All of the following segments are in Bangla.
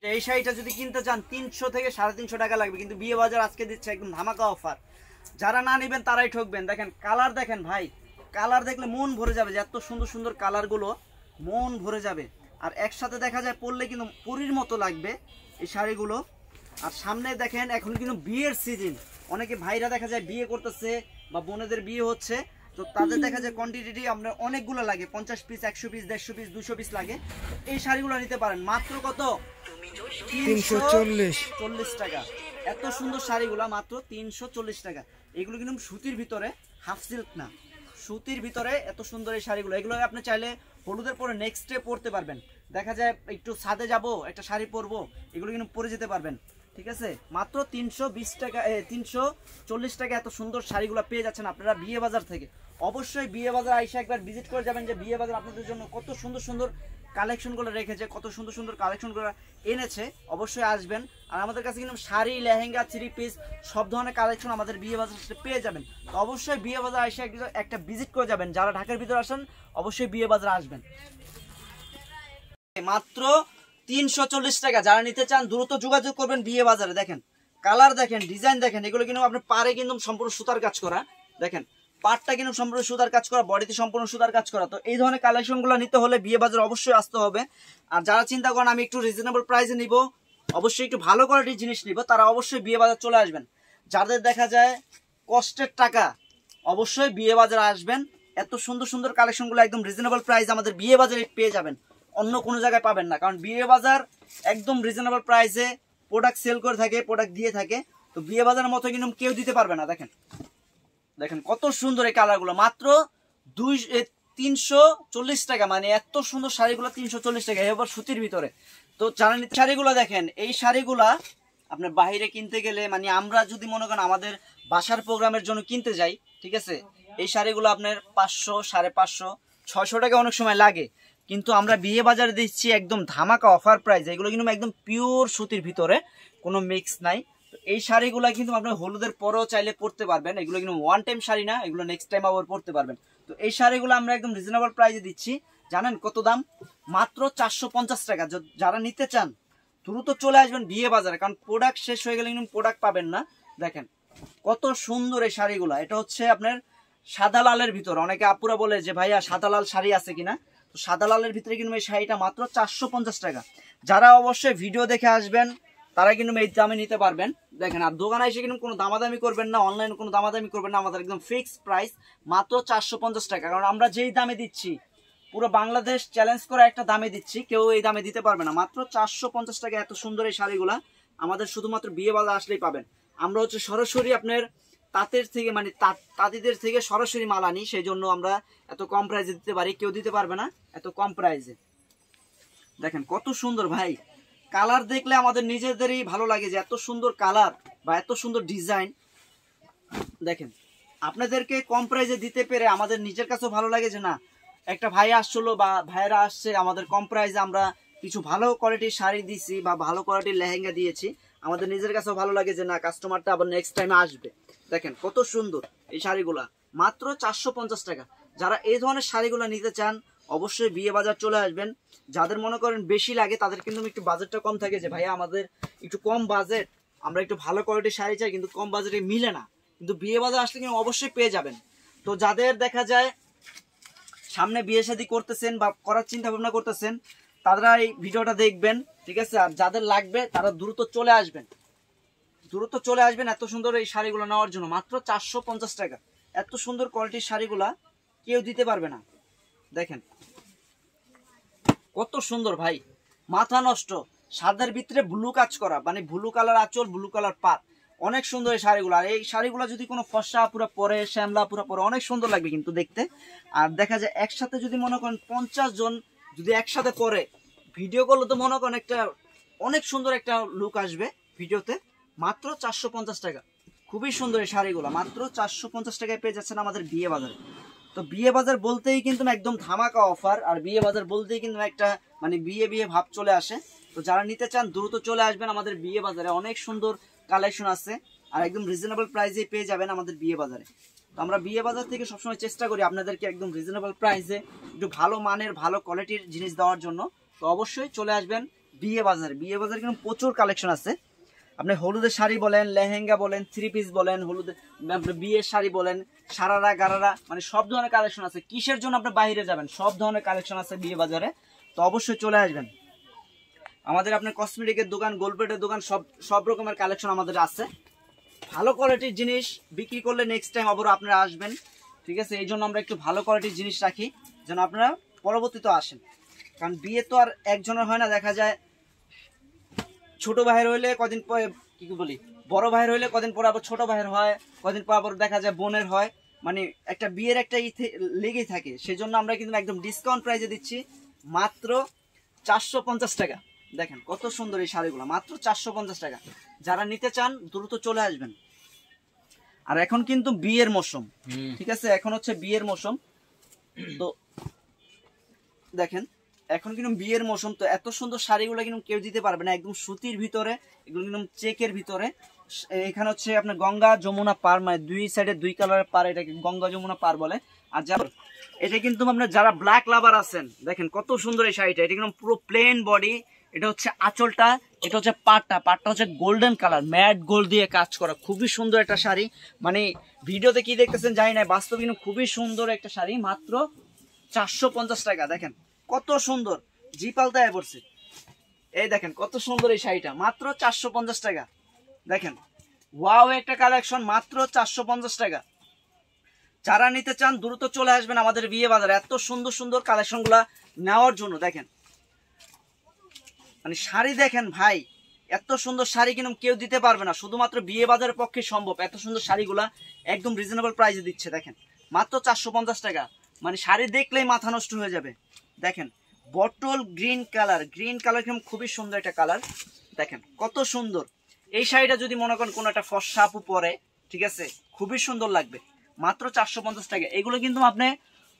এই শাড়িটা যদি কিনতে চান 300 থেকে 350 টাকা লাগবে, কিন্তু বিয়ে বাজার আজকে দিচ্ছে একদম ধামাকা অফার। যারা না নেবেন তারাই ঠকবেন। দেখেন কালার, দেখেন ভাই, কালার দেখলে মন ভরে যাবে, যে এত সুন্দর সুন্দর কালারগুলো মন ভরে যাবে। আর একসাথে দেখা যায় পরলে কিন্তু পরীর মতো লাগবে এই শাড়িগুলো। আর সামনে দেখেন এখন কিন্তু বিয়ের সিজন, অনেকে ভাইরা দেখা যায় বিয়ে করতেছে বা বোনেদের বিয়ে হচ্ছে, তো তাদের দেখা যায় কোয়ান্টিটি আমরা অনেকগুলো লাগে, 50 পিস, 100 পিস, 150 পিস, 200 পিস লাগে। এই শাড়িগুলো নিতে পারেন মাত্র কত 340 টাকা। এত সুন্দর শাড়িগুলো মাত্র 340 টাকা। এগুলো কিন্তু সুতির ভিতরে, হাফ সিল্ক না, সুতির ভিতরে এত সুন্দর এই শাড়িগুলো। এগুলো আপনি চাইলে হলুদের পরে নেক্সট ডে পরতে পারবেন। দেখা যায় একটু ছাদে যাব, একটা শাড়ি পরবো, এগুলো কিন্তু পরে যেতে পারবেন। ঠিক আছে, মাত্র 320 টাকা, 340 টাকা এত সুন্দর শাড়িগুলো পেয়ে যাচ্ছেন আপনারা বিয়ে বাজার থেকে। অবশ্যই বিয়ে বাজার আইসা একবার ভিজিট করে যাবেন, যে বিয়ে বাজার আপনাদের জন্য কত সুন্দর সুন্দর কালেকশনগুলো রেখেছে, কত সুন্দর সুন্দর কালেকশনগুলো এনেছে। অবশ্যই আসবেন। আর আমাদের কাছে কিন্তু শাড়ি, লেহেঙ্গা, থ্রি পিস সব ধরনের কালেকশন আমাদের বিয়ে বাজার পেয়ে যাবেন। তো অবশ্যই বিয়ে বাজার এসে একটা ভিজিট করে যাবেন। যারা ঢাকার ভিতরে আসেন অবশ্যই বিয়ে বাজার আসবেন। মাত্র 340 টাকা। যারা নিতে চান দ্রুত যোগাযোগ করবেন বিয়ে বাজারে। দেখেন কালার, দেখেন ডিজাইন, দেখেন এগুলো কিন্তু আপনার পারে কিন্তু সম্পূর্ণ সুতার কাজ করা। দেখেন পাটটা কিন্তু সম্পূর্ণ সুতার কাজ করা, বডিতে সম্পূর্ণ সুতার কাজ করা। তো এই ধরনের কালেকশনগুলো নিতে হলে বিয়ে বাজার অবশ্যই আসতে হবে। আর যারা চিন্তা করেন আমি একটু রিজনেবল প্রাইসে নিব, অবশ্যই একটু ভালো কোয়ালিটির জিনিস নিব, তারা অবশ্যই বিয়ে বাজার চলে আসবেন। যাদের দেখা যায় কষ্টের টাকা, অবশ্যই বিয়ে বাজার আসবেন। এত সুন্দর সুন্দর কালেকশনগুলো একদম রিজনেবল প্রাইস আমাদের বিয়ে বাজারে পেয়ে যাবেন, অন্য কোনো জায়গায় পাবেন না। কারণ বিয়ে বাজার একদম রিজনেবল প্রাইসে প্রোডাক্ট সেল করে থাকে, প্রোডাক্ট দিয়ে থাকে। তো বিয়ে বাজারের মতো কিন্তু কেউ দিতে পারবে না। দেখেন দেখেন কত সুন্দর এই কালারগুলো, মাত্র 340 টাকা। মানে এত সুন্দর শাড়িগুলো 340 টাকা, এবার সুতির ভিতরে। তো যারা শাড়িগুলো দেখেন, এই শাড়িগুলা আপনার বাইরে কিনতে গেলে, মানে আমরা যদি মনে করেন আমাদের বাসার প্রোগ্রামের জন্য কিনতে যাই, ঠিক আছে, এই শাড়িগুলো আপনার 500, 550, 600 টাকা অনেক সময় লাগে। কিন্তু আমরা বিয়ে বাজারে দিচ্ছি একদম ধামাকা অফার প্রাইস। এগুলো কিন্তু একদম পিওর সুতির ভিতরে, কোনো মিক্স নাই। তো এই শাড়িগুলো কিন্তু আপনার হলুদের পরেও চাইলে পরতে পারবেন। এগুলো কিন্তু ওয়ান টাইম শাড়ি না, এগুলো নেক্সট টাইম আবার পরতে পারবেন। তো এই শাড়িগুলো আমরা একদম রিজনেবল প্রাইসে দিচ্ছি। জানেন কত দাম? মাত্র 450 টাকা। যারা নিতে চান দ্রুত চলে আসবেন বিয়ে বাজারে, কারণ প্রোডাক্ট শেষ হয়ে গেলে কিন্তু প্রোডাক্ট পাবেন না। দেখেন কত সুন্দর এই শাড়িগুলো। এটা হচ্ছে আপনার সাদা লালের ভিতর। অনেকে আপুরা বলে যে ভাইয়া সাদা লাল শাড়ি আছে কিনা, তো সাদা লালের ভিতরে কিন্তু এই শাড়িটা মাত্র 450 টাকা। যারা অবশ্যই ভিডিও দেখে আসবেন তারা কিন্তু এই দামে নিতে পারবেন। দেখেন, আর দোকানে এসে কিন্তু কোনো দামাদামি করবেন না, অনলাইনে কোনো দামাদামি করবেন না, আমাদের একদম ফিক্সড প্রাইস মাত্র 450 টাকা। কারণ আমরা যেই দামে দিচ্ছি, পুরো বাংলাদেশ চ্যালেঞ্জ করে একটা দামে দিচ্ছি, কেউ এই দামে দিতে পারবে না। মাত্র 450 টাকা এত সুন্দর এই শাড়িগুলা আমাদের শুধুমাত্র বিয়ে বাজার আসলেই পাবেন। আমরা হচ্ছে সরাসরি আপনার তাঁতের থেকে, মানে তাঁতিদের থেকে সরাসরি মাল আনি, সেই জন্য আমরা এত কম প্রাইসে দিতে পারি, কেউ দিতে পারবে না এত কম প্রাইসে। দেখেন কত সুন্দর ভাই, কালার দেখলে আমাদের নিজেদেরই ভালো লাগে যে এত সুন্দর কালার বা এত সুন্দর ডিজাইন। দেখেন আপনাদেরকে কম প্রাইসে দিতে পেরে আমাদের নিজের কাছেও ভালো লাগে যে না, একটা ভাই আসছিলো বা ভাইয়েরা আসছে, আমাদের কম প্রাইসে আমরা কিছু ভালো কোয়ালিটির শাড়ি দিয়েছি বা ভালো কোয়ালিটির লেহেঙ্গা দিয়েছি, আমাদের নিজের কাছেও ভালো লাগে যে না, কাস্টমারটা আবার নেক্সট টাইমে আসবে। দেখেন কত সুন্দর এই শাড়িগুলা, মাত্র 450 টাকা। যারা এই ধরনের শাড়িগুলো নিতে চান অবশ্যই বিয়ে বাজার চলে আসবেন। যাদের মনে করেন বেশি লাগে তাদের কিন্তু একটু বাজেটটা কম থাকে, যে ভাইয়া আমাদের একটু কম বাজেট, আমরা একটু ভালো কোয়ালিটির শাড়ি চাই কিন্তু কম বাজেটে মিলে না, কিন্তু বিয়ে বাজার আসলে কিন্তু অবশ্যই পেয়ে যাবেন। তো যাদের দেখা যায় সামনে বিয়ে শাদী করতেছেন বা করার চিন্তা ভাবনা করতেছেন, তারা এই ভিডিওটা দেখবেন, ঠিক আছে। আর যাদের লাগবে তারা দ্রুত চলে আসবেন, দ্রুত চলে আসবেন এত সুন্দর এই শাড়িগুলো নেওয়ার জন্য। মাত্র 450 টাকা, এত সুন্দর কোয়ালিটির শাড়িগুলা কেউ দিতে পারবে না। দেখেন কত সুন্দর ভাই, মাথা নষ্ট, সাদার ভিতরে ব্লু কাজ করা, মানে ব্লু কালার আঁচল, ব্লু কালার পাত, অনেক সুন্দর এই শাড়িগুলো। আর এই শাড়িগুলো যদি কোনো ফর্সা পুরা পরে, শ্যামলা পুরা পরে, অনেক সুন্দর লাগবে কিন্তু দেখতে। আর দেখা যায় একসাথে যদি মনে করেন 50 জন যদি একসাথে পরে ভিডিও করলে, তো মনে করেন একটা অনেক সুন্দর একটা লুক আসবে ভিডিওতে। মাত্র 450 টাকা, খুবই সুন্দর এই শাড়িগুলো মাত্র 450 টাকায় পেয়ে যাচ্ছেন আমাদের বিয়ে বাজারে। তো বিয়ে বাজার বলতেই কিন্তু একদম ধামাকা অফার, আর বিয়ে বাজার বলতেই কিন্তু একটা মানে বিয়ে বিয়ে ভাব চলে আসে। তো যারা নিতে চান দ্রুত চলে আসবেন আমাদের বিয়ে বাজারে, অনেক সুন্দর কালেকশন আছে আর একদম রিজনেবল প্রাইসে পেয়ে যাবেন আমাদের বিয়ে বাজারে। তো আমরা বিয়ে বাজার থেকে সবসময় চেষ্টা করি আপনাদেরকে একদম রিজনেবল প্রাইসে একটু ভালো মানের, ভালো কোয়ালিটির জিনিস দেওয়ার জন্য। তো অবশ্যই চলে আসবেন বিয়ে বাজারে কিন্তু প্রচুর কালেকশন আছে। আপনি হলুদের শাড়ি বলেন, লেহেঙ্গা বলেন, 3 পিস বলেন, হলুদের আপনি বিয়ের শাড়ি বলেন, সারারা গারারা, মানে সব ধরনের কালেকশন আছে। কিসের জন্য আপনি বাইরে যাবেন, সব ধরনের কালেকশন আছে বিয়ে বাজারে। তো অবশ্যই চলে আসবেন। আমাদের আপনার কসমেটিকের দোকান, গোল্ডপ্লেটের দোকান, সব রকমের কালেকশন আমাদের আছে। ভালো কোয়ালিটির জিনিস বিক্রি করলে নেক্সট টাইম আবার আপনারা আসবেন, ঠিক আছে? এই জন্য আমরা একটু ভালো কোয়ালিটির জিনিস রাখি যেন আপনারা পরবর্তীতে আসেন। কারণ বিয়ে তো আর একজনের হয় না, দেখা যায় ছোট ভাইয়ের হইলে কদিন পরে কি বলি, বড় ভাইয়ের হইলে কদিন পরে আবার ছোট ভাইয়ের হয়, কদিন পর আবার দেখা যায় বোনের হয়, মানে একটা বিয়ের একটা লেগেই থাকে। সেই জন্য আমরা কিন্তু একদম ডিসকাউন্ট প্রাইসে দিচ্ছি, মাত্র 450 টাকা। দেখেন কত সুন্দর এই শাড়িগুলো, মাত্র 450 টাকা। যারা নিতে চান দ্রুত চলে আসবেন। আর এখন কিন্তু বিয়ের মৌসুম, ঠিক আছে? এখন হচ্ছে বিয়ের মৌসুম। তো দেখেন এখন কিন্তু বিয়ের মৌসুম, তো এত সুন্দর শাড়িগুলো কিন্তু কেউ দিতে পারবে না। একদম সুতির ভিতরে, এগুলো কিন্তু চেকের ভিতরে। এখানে হচ্ছে আপনার গঙ্গা যমুনা পার, মানে দুই সাইডে দুই কালারের পার, এটাকে গঙ্গা যমুনা পার বলে। আর যারা এটা কিন্তু আপনার যারা ব্ল্যাক লাভার আছেন, দেখেন কত সুন্দর এই শাড়িটা। এটা কিন্তু পুরো প্লেন বডি, এটা হচ্ছে আঁচলটা, এটা হচ্ছে পাটটা হচ্ছে গোল্ডেন কালার, ম্যাট গোল্ড দিয়ে কাজ করা, খুবই সুন্দর একটা শাড়ি। মানে ভিডিওতে কি দেখতেছেন জানি না, বাস্তবে কিন্তু খুবই সুন্দর একটা শাড়ি, মাত্র 450 টাকা। দেখেন কত সুন্দর, জি পাল্টায় পড়ছে। এই দেখেন কত সুন্দর এই শাড়িটা, মাত্র 450 টাকা। দেখেন ওয়াও একটা কালেকশন, মাত্র 450 টাকা। যারা নিতে চান দ্রুত চলে আসবেন আমাদের বিয়ে বাজারে, এত সুন্দর সুন্দর কালেকশন গুলা নেওয়ার জন্য। দেখেন মানে শাড়ি দেখেন ভাই, এত সুন্দর শাড়ি কিন্তু কেউ দিতে পারবে না, শুধুমাত্র বিয়ে বাজারের পক্ষে সম্ভব। এত সুন্দর শাড়িগুলা একদম রিজনেবল প্রাইসে দিচ্ছে। দেখেন মাত্র 450 টাকা, মানে শাড়ি দেখলেই মাথা নষ্ট হয়ে যাবে। দেখেন বটল গ্রিন কালার কিন্তু খুবই সুন্দর একটা কালার। দেখেন কত সুন্দর এই শাড়িটা, যদি মনে করেন কোনো একটা ফর্সা আপু পরে, ঠিক আছে, খুবই সুন্দর লাগবে। মাত্র 450 টাকা। এগুলো কিন্তু আপনি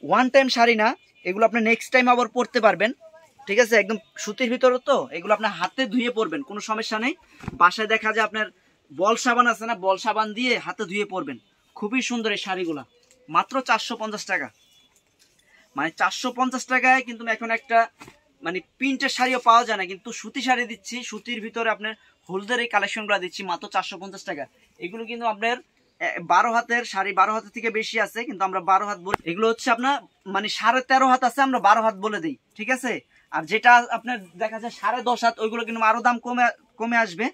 ওয়ান টাইম শাড়ি না, এগুলো আপনি নেক্সট টাইম আবার পরতে পারবেন, ঠিক আছে? একদম সুতির ভিতরে, তো এগুলো আপনার হাতে ধুয়ে পরবেন, কোনো সমস্যা নেই। বাসায় দেখা যায় আপনার বল সাবান আছে না, বল সাবান দিয়ে হাতে ধুয়ে পরবেন। খুবই সুন্দর এই শাড়িগুলা, মাত্র 450 টাকা। মানে 450 টাকায় কিন্তু এখন একটা মানে প্রিন্টের শাড়িও পাওয়া যায় না, কিন্তু সুতি শাড়ি দিচ্ছি, সুতির ভিতরে আপনার হলদের এই কালেকশনগুলো দিচ্ছি মাত্র 450 টাকা। এগুলো কিন্তু আপনার 12 হাতের শাড়ি, 12 হাতের থেকে বেশি আছে, কিন্তু আমরা 12 হাত বলি। এগুলো হচ্ছে আপনার মানে 13.5 হাত আছে, আমরা 12 হাত বলে দিই, ঠিক আছে? আর যেটা আপনার দেখা যায় 10.5 হাত, ওইগুলো কিন্তু আরো দাম কমে আসবে।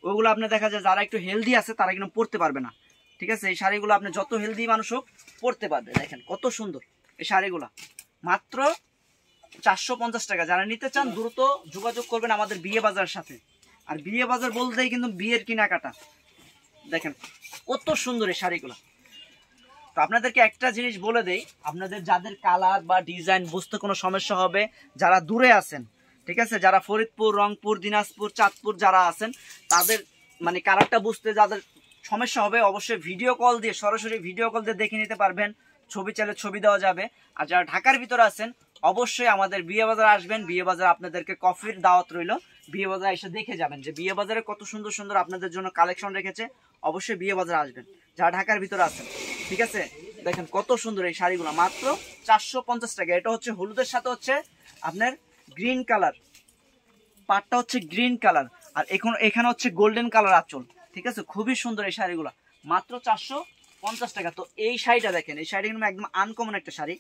ওইগুলো আপনার দেখা যায় যারা একটু হেলদি আছে তারা কিন্তু পরতে পারবে না, ঠিক আছে? এই শাড়িগুলো আপনি যত হেলদি মানুষ হোক পরতে পারবে। দেখেন কত সুন্দর এই শাড়িগুলা, মাত্র 450 টাকা। যারা নিতে চান দ্রুত যোগাযোগ করবেন আমাদের বিয়ে বাজারের সাথে। আর বিয়ে বাজার বলতেই কিন্তু বিয়ের কেনাকাটা। দেখেন কত সুন্দর এই শাড়িগুলো। তো আপনাদেরকে একটা জিনিস বলে দেই, আপনাদের যাদের কালার বা ডিজাইন বুঝতে কোনো সমস্যা হবে, যারা দূরে আছেন, ঠিক আছে, যারা ফরিদপুর, রংপুর, দিনাজপুর, চাঁদপুর যারা আছেন, তাদের মানে কালারটা বুঝতে যাদের সমস্যা হবে, অবশ্যই ভিডিও কল দিয়ে, সরাসরি ভিডিও কল দিয়ে দেখে নিতে পারবেন। ছবি চাইলে ছবি দেওয়া যাবে। আর যারা ঢাকার ভিতরে আছেন অবশ্যই আমাদের বিয়ে বাজার আসবেন। বিয়ে বাজার আপনাদেরকে কফির দাওয়াত রইল, বিয়ে বাজার এসে দেখে যাবেন যে বিয়ে বাজারে কত সুন্দর সুন্দর আপনাদের জন্য কালেকশন রেখেছে। অবশ্যই বিয়ে বাজারে আসবেন যারা ঢাকার ভিতরে আছেন, ঠিক আছে? দেখেন কত সুন্দর এই শাড়িগুলো, মাত্র 450 টাকা। এটা হচ্ছে হলুদের সাথে হচ্ছে আপনার গ্রিন কালার, পাটটা হচ্ছে গ্রিন কালার, আর এখানে হচ্ছে গোল্ডেন কালার আঁচল, ঠিক আছে? খুবই সুন্দর এই শাড়িগুলো, মাত্র 450 টাকা। তো এই শাড়িটা দেখেন, এই শাড়িটা কিন্তু একদম আনকমন একটা শাড়ি।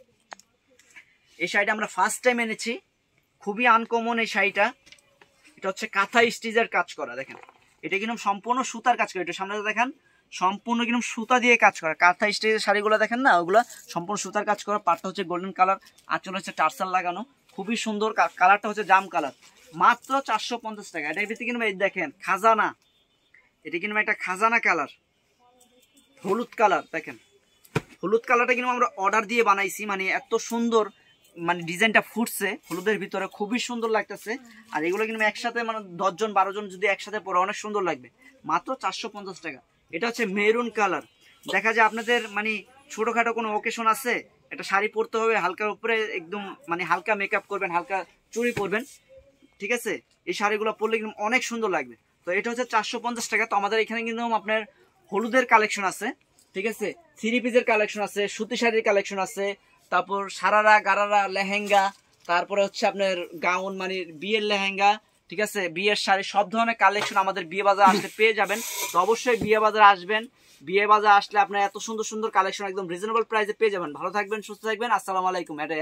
এই শাড়িটা আমরা ফার্স্ট টাইম এনেছি, খুবই আনকমন এই শাড়িটা। এটা হচ্ছে কাঁথা স্টিচের কাজ করা। দেখেন এটা কিন্তু সম্পূর্ণ সুতার কাজ করা। এটা সামনে দেখেন সম্পূর্ণ কিন্তু সুতা দিয়ে কাজ করা। কাঁথা স্টিচের শাড়িগুলো দেখেন না, ওগুলো সম্পূর্ণ সুতার কাজ করা। পাটটা হচ্ছে গোল্ডেন কালার, আঁচল হচ্ছে টার্সাল লাগানো, খুবই সুন্দর। কালারটা হচ্ছে জাম কালার, মাত্র 450 টাকা। এটার ভিতরে কিন্তু দেখেন খাজানা, এটা কিন্তু একটা খাজানা কালার, হলুদ কালার। দেখেন হলুদ কালারটা কিন্তু আমরা অর্ডার দিয়ে বানাইছি, মানে এত সুন্দর মানে ডিজাইনটা ফুটছে হলুদের ভিতরে, খুবই সুন্দর লাগতেছে। আর এগুলো কিন্তু একসাথে মানে 10 জন 12 জন যদি একসাথে পরে অনেক সুন্দর লাগবে, মাত্র 450 টাকা। এটা হচ্ছে মেরুন কালার। দেখা যায় আপনাদের মানে ছোটখাটো কোনো ওকেশন আছে, একটা শাড়ি পরতে হবে, হালকার উপরে একদম মানে হালকা মেকআপ করবেন, হালকা চুড়ি পরবেন, ঠিক আছে? এই শাড়িগুলো পরলে কিন্তু অনেক সুন্দর লাগবে। তো এটা হচ্ছে 450 টাকা। তো আমাদের এখানে কিন্তু আপনার হলুদের কালেকশন আছে, ঠিক আছে, 3 পিসের কালেকশন আছে, সুতি শাড়ির কালেকশন আছে, তারপর সারারা গারারা লেহেঙ্গা, তারপরে হচ্ছে আপনার গাউন মানে বিয়ের লেহেঙ্গা, ঠিক আছে, বিয়ের শাড়ি সব ধরনের কালেকশন আমাদের বিয়ে বাজার আসলে পেয়ে যাবেন। তো অবশ্যই বিয়ে বাজার আসবেন, বিয়ে বাজার আসলে আপনার এত সুন্দর সুন্দর কালেকশন একদম রিজনেবল প্রাইসে পেয়ে যাবেন। ভালো থাকবেন, সুস্থ থাকবেন, আসসালামু আলাইকুম। এটা